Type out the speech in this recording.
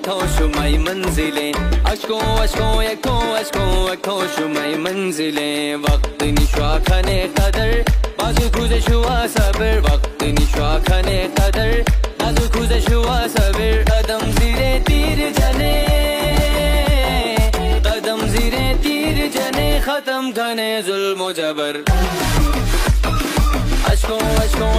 अखों शुमाई मंजिलें, अशकों अशकों अखों अशकों अखों शुमाई मंजिलें। वक्त निश्वा खने कदर बाजू खुजे शुआ सबर, वक्त निश्वा खने कदर बाजू खुजे शुआ सबर। कदम जीरे तीर जने, कदम जीरे तीर जने, खत्म खने जुल्म जबर। अशकों अशकों